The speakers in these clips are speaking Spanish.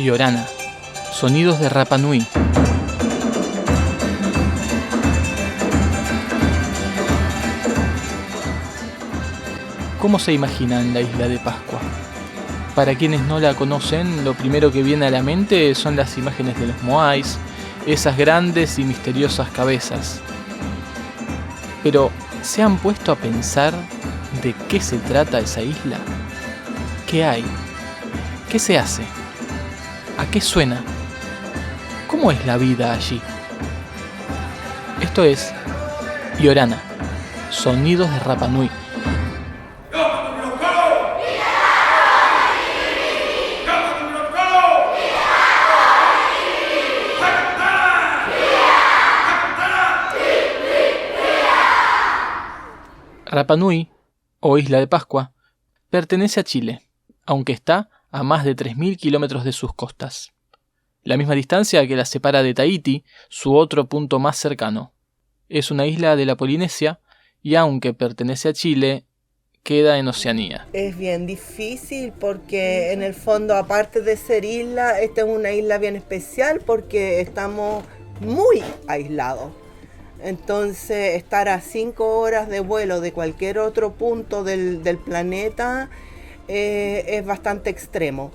Iorana, sonidos de Rapa Nui. ¿Cómo se imaginan la isla de Pascua? Para quienes no la conocen, lo primero que viene a la mente son las imágenes de los moais, esas grandes y misteriosas cabezas. Pero, ¿se han puesto a pensar de qué se trata esa isla? ¿Qué hay? ¿Qué se hace? ¿A qué suena? ¿Cómo es la vida allí? Esto es Iorana, sonidos de Rapa Nui. Rapa Nui, o Isla de Pascua, pertenece a Chile, aunque está a más de 3.000 kilómetros de sus costas. La misma distancia que la separa de Tahití, su otro punto más cercano. Es una isla de la Polinesia y aunque pertenece a Chile, queda en Oceanía. Es bien difícil porque en el fondo, aparte de ser isla, esta es una isla bien especial porque estamos muy aislados. Entonces, estar a 5 horas de vuelo de cualquier otro punto del planeta es bastante extremo.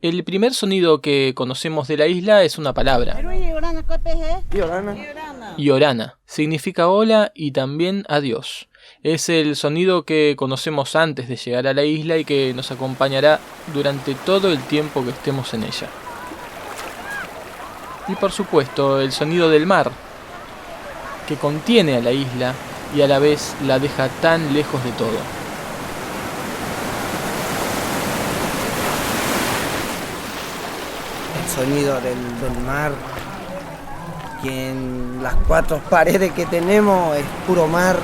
El primer sonido que conocemos de la isla es una palabra. Iorana. Significa hola y también adiós. Es el sonido que conocemos antes de llegar a la isla y que nos acompañará durante todo el tiempo que estemos en ella. Y por supuesto, el sonido del mar, que contiene a la isla y a la vez la deja tan lejos de todo. El sonido del mar, que en las 4 paredes que tenemos es puro mar.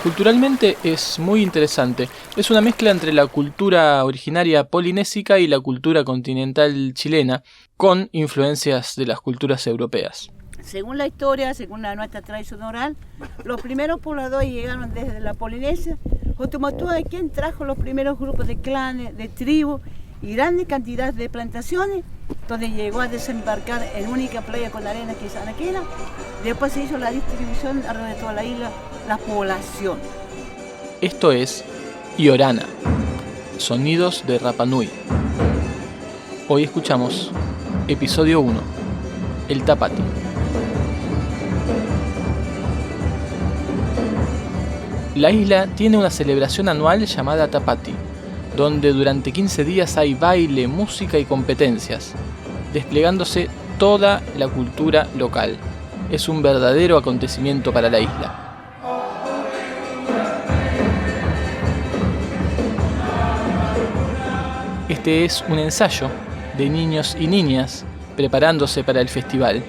Culturalmente es muy interesante. Es una mezcla entre la cultura originaria polinésica y la cultura continental chilena, con influencias de las culturas europeas. Según la historia, según nuestra tradición oral, los primeros pobladores llegaron desde la Polinesia. Hotumotu es quien trajo los primeros grupos de clanes, de tribus y grandes cantidades de plantaciones, donde llegó a desembarcar en única playa con arena que es Anaquena. Después se hizo la distribución alrededor de toda la isla, la población. Esto es Iorana, sonidos de Rapa Nui. Hoy escuchamos episodio 1, el Tapati. La isla tiene una celebración anual llamada Tapati, donde durante 15 días hay baile, música y competencias, desplegándose toda la cultura local. Es un verdadero acontecimiento para la isla. Este es un ensayo de niños y niñas preparándose para el festival.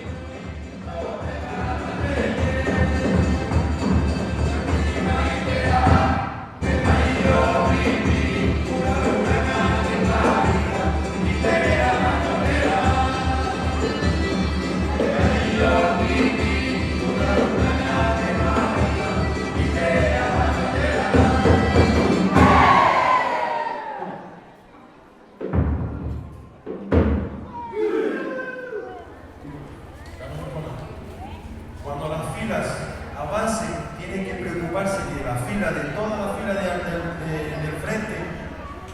Cuando las filas avancen, tienen que preocuparse que la fila de toda la fila del frente,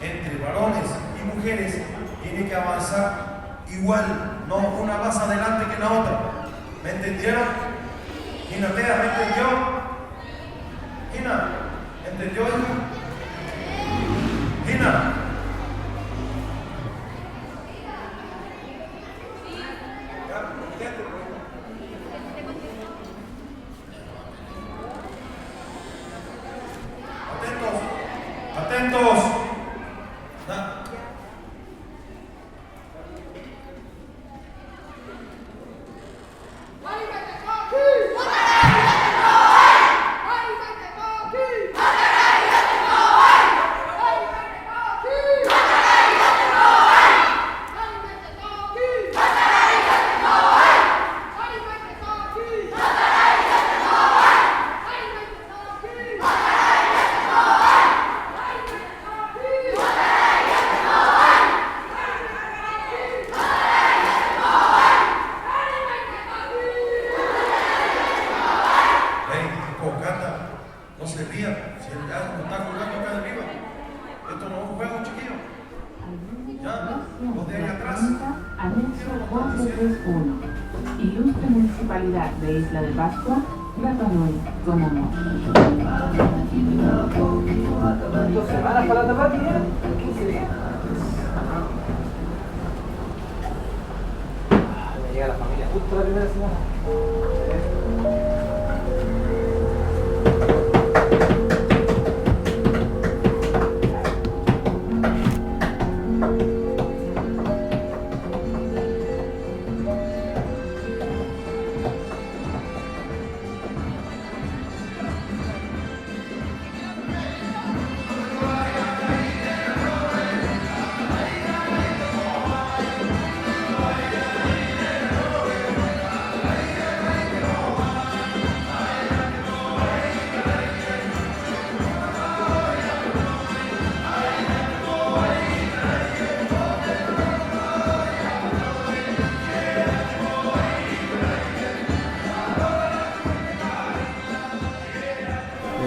entre varones y mujeres, tiene que avanzar igual, no una más adelante que la otra. ¿Me entendieron? Gina, ¿me entendió? Gina, ¿me entendió? Gina. Atentos. 431. Ilustre Municipalidad de Isla de Pascua, Rapa Nui, con amor. 2 semanas para la Tapati, 15 días. Me llega la familia justo la primera semana.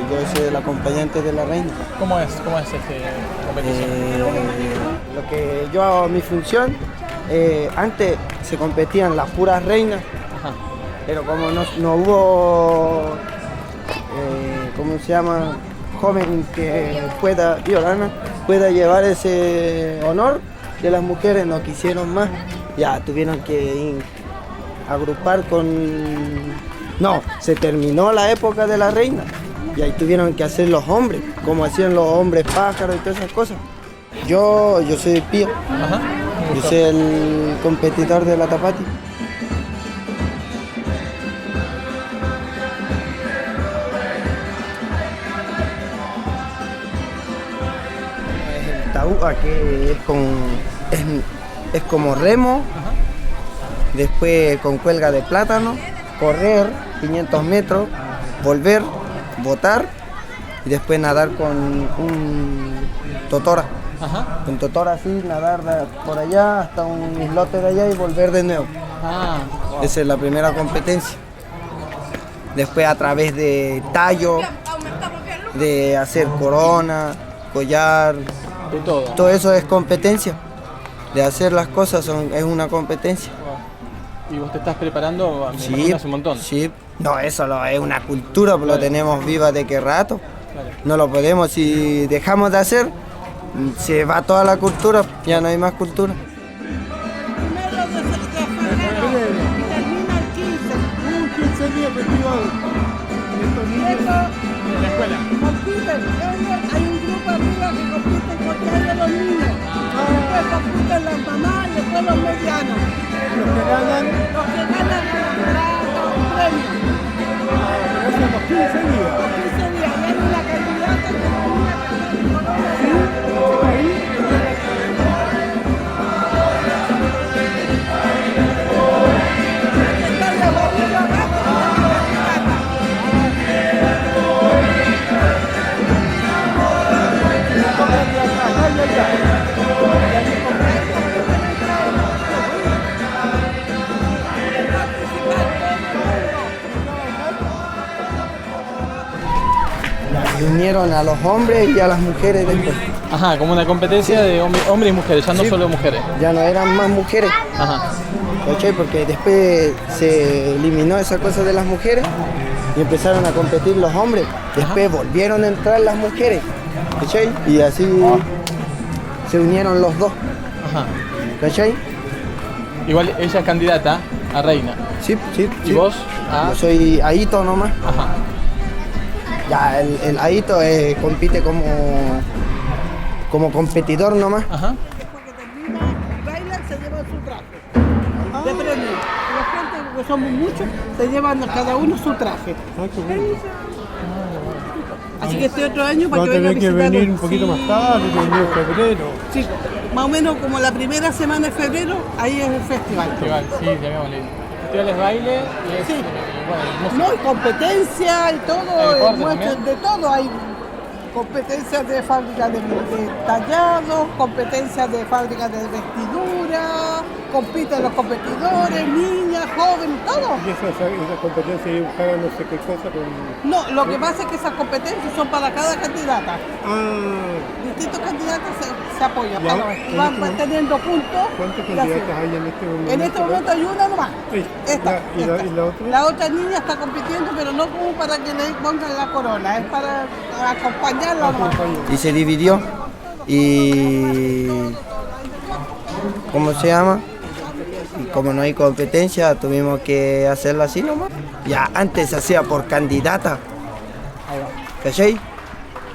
Yo soy el acompañante de la reina. ¿Cómo es este competición? Lo que yo hago, mi función, antes se competían las puras reinas, Ajá. pero como no hubo, ¿cómo se llama? Joven que pueda, Violana, pueda llevar ese honor de las mujeres, no quisieron más, ya tuvieron que agrupar con... No, se terminó la época de la reina y ahí tuvieron que hacer los hombres, como hacían los hombres pájaros y todas esas cosas. Yo soy Pío, Ajá. yo soy el competidor de la Tapati. El taúa, que es como remo, después con cuelga de plátano, correr 500 metros, volver, botar y después nadar con un totora. Ajá. Con totora así, nadar por allá hasta un islote de allá y volver de nuevo. Ah, wow. Esa es la primera competencia. Después a través de tallo, de hacer corona, collar, De todo. todo eso es competencia. De hacer las cosas es una competencia. ¿Y vos te estás preparando? Me imagino hace un montón. Sí. No, eso es una cultura, pues lo tenemos viva de qué rato. Claro. No lo podemos, si dejamos de hacer, se va toda la cultura, ya no hay más cultura. Primero de febrero y termina el 15. 15 días festival. Estos niños en la escuela. Compiten, hay un grupo arriba que compiten contra los niños. Después compiten las mamás y después los medianos. Los que ganan, Los que ganan un premio. hacen los 15 días. Los 15 días, y hay una candidata que termina con corona. Ahí, Está de abajo abajo, Y unieron a los hombres y a las mujeres después. Ajá, como una competencia de hombres y mujeres, ya no Sí. solo mujeres. Ya no eran más mujeres, Ajá. ¿cachai? Porque después se eliminó esa cosa de las mujeres y empezaron a competir los hombres. Después volvieron a entrar las mujeres, ¿cachai? Y así se unieron los dos, Ajá. ¿cachai? Igual ella es candidata a reina. Sí, sí. ¿Y sí. vos? Ah. Yo soy Aito nomás. Ajá. Ya, el Aito compite como competidor nomás. Ajá. después que termina, bailan, se llevan su traje de premio. La gente, que somos muchos, se llevan cada uno su traje. Así que este otro año va para a que vengan a tener que visitarnos. venir un poquito más tarde, que venir en febrero. Sí, más o menos como la primera semana de febrero, ahí es el festival. Festival, sí, te habíamos leído. Festival es baile y es, Sí. bueno, y música. No, y competencia y todo, ¿Hay deporte muestras también? de todo. Hay competencias de fábrica de tallados, competencias de fábrica de vestidura, compiten los competidores, niñas, jóvenes, todo. Y esa competencia de dibujar no sé qué cosa con... No, lo que pasa es que esas competencias son para cada candidata. Ah, Distintos candidatos se apoya. Ya, Van teniendo puntos. ¿Cuántas y así. candidatas hay en este momento? En este momento hay una nomás. Sí. Esta, ¿Y la otra? La otra niña está compitiendo, pero no como para que le pongan la corona, es para acompañarla nomás. Y se dividió. Y ¿cómo se llama? Y como no hay competencia, tuvimos que hacerlo así nomás. Ya antes se hacía por candidata. ¿Cachai?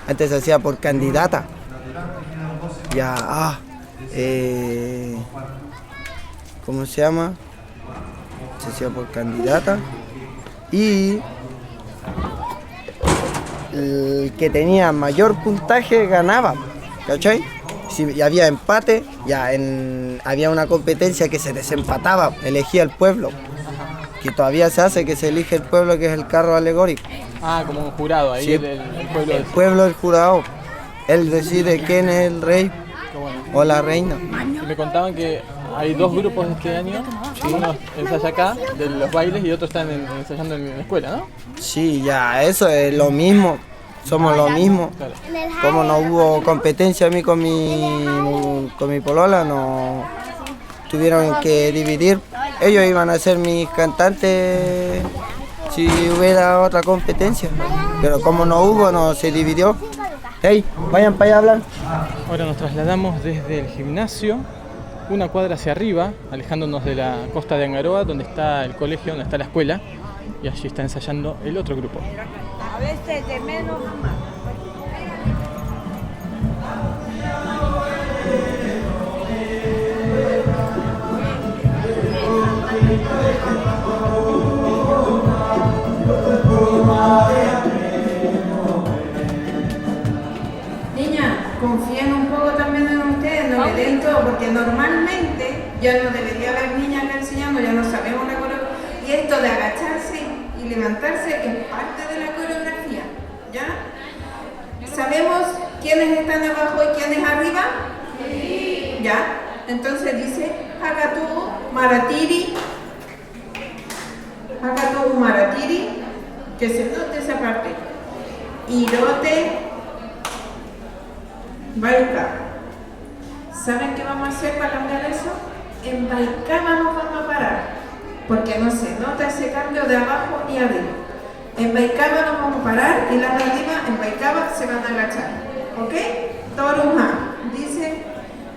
Antes se hacía por candidata. Ya, ¿cómo se llama? Se hacía por candidata. Y el que tenía mayor puntaje ganaba. ¿Cachai? Si había empate, había una competencia que se desempataba, elegía el pueblo. Que todavía se hace, que se elige el pueblo, que es el carro alegórico. Ah, como un jurado ahí, Sí, el pueblo. el pueblo del jurado. Él decide quién es el rey o la reina. Y me contaban que hay dos grupos este año. Uno ensaya acá, de los bailes, y otros están ensayando en la escuela, ¿no? Sí, ya, eso es lo mismo. Somos lo mismo. Claro. Como no hubo competencia a mí con mi polola, no tuvieron que dividir. Ellos iban a ser mis cantantes si hubiera otra competencia. Pero como no hubo, no se dividió. Hey, vayan para allá a hablar. Ahora nos trasladamos desde el gimnasio una cuadra hacia arriba, alejándonos de la costa de Angaroa, donde está el colegio, donde está la escuela, y allí está ensayando el otro grupo. A veces de menos a más. Niña, confíen un poco también en ustedes, no le den todo, porque normalmente ya no debería haber niñas acá enseñando, ya no sabemos la coreografía. Y esto de agacharse y levantarse es parte de la coreografía, ¿ya? ¿Sabemos quiénes están abajo y quiénes arriba? Sí. ¿Ya? Entonces dice, Hakatu Maratiri, Hakatu Maratiri, que se note esa parte. Irote Baika. ¿Saben qué vamos a hacer para cambiar eso? En Baikaba nos vamos a parar, porque no se nota ese cambio de abajo y arriba. En Baikaba nos vamos a parar y las de arriba en Baikaba se van a agachar. ¿Ok? Toruja. Dice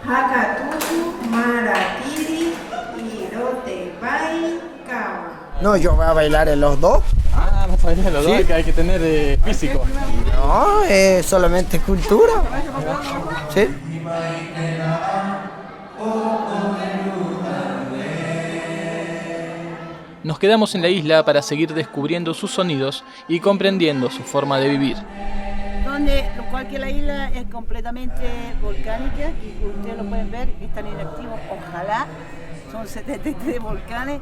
Hakatutu Maratiri Irote Baikaba. No, yo voy a bailar en los dos. Ah, más allá de los dos, que hay que tener físico. No, es solamente cultura. ¿Sí? Nos quedamos en la isla para seguir descubriendo sus sonidos y comprendiendo su forma de vivir. Donde, lo cual que la isla es completamente volcánica y ustedes lo pueden ver, están inactivos, ojalá, son 73 volcanes,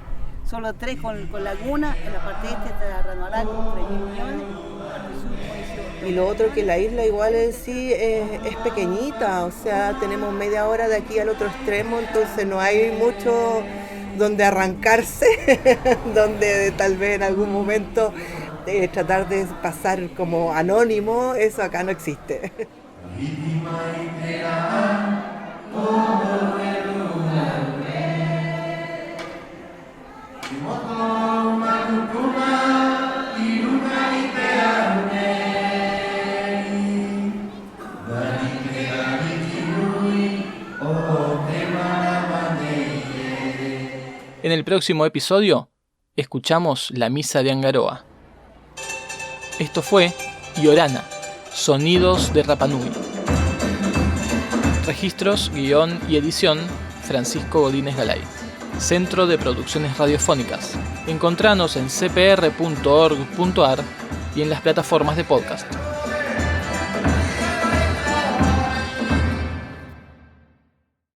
solo 3 con laguna, en la parte este está Ranalá con 3.000 millones, parte sur, como dice. Y lo otro que la isla igual en sí es pequeñita, o sea, tenemos media hora de aquí al otro extremo, entonces no hay mucho donde arrancarse, donde tal vez en algún momento tratar de pasar como anónimo, eso acá no existe. En el próximo episodio, escuchamos la misa de Angaroa. Esto fue Iorana, Sonidos de Rapa Nui. Registros, guión y edición, Francisco Godínez Galay. Centro de Producciones Radiofónicas. Encontranos en cpr.org.ar y en las plataformas de podcast.